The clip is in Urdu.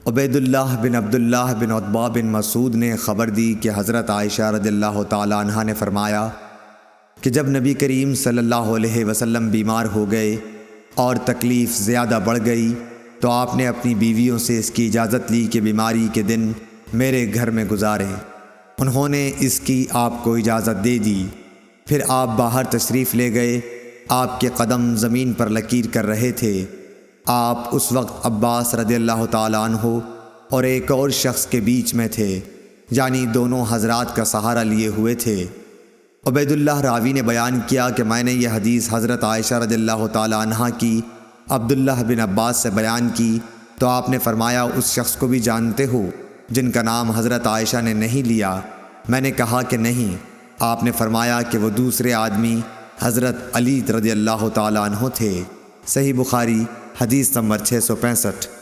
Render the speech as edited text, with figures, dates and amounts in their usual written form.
عبید اللہ بن عبداللہ بن عتبہ بن مسعود نے خبر دی کہ حضرت عائشہ رضی اللہ تعالی عنہا نے فرمایا کہ جب نبی کریم صلی اللہ علیہ وسلم بیمار ہو گئے اور تکلیف زیادہ بڑھ گئی تو آپ نے اپنی بیویوں سے اس کی اجازت لی کہ بیماری کے دن میرے گھر میں گزاریں۔ انہوں نے اس کی آپ کو اجازت دے دی۔ پھر آپ باہر تشریف لے گئے۔ آپ کے قدم زمین پر لکیر کر رہے تھے۔ آپ اس وقت عباس رضی اللہ تعالیٰ عنہ اور ایک اور شخص کے بیچ میں تھے، یعنی دونوں حضرات کا سہارا لیے ہوئے تھے۔ عبید اللہ راوی نے بیان کیا کہ میں نے یہ حدیث حضرت عائشہ رضی اللہ تعالیٰ عنہا کی عبداللہ بن عباس سے بیان کی تو آپ نے فرمایا اس شخص کو بھی جانتے ہو جن کا نام حضرت عائشہ نے نہیں لیا؟ میں نے کہا کہ نہیں۔ آپ نے فرمایا کہ وہ دوسرے آدمی حضرت علی رضی اللہ تعالیٰ عنہ تھے۔ صحیح بخاری حدیث نمبر 665۔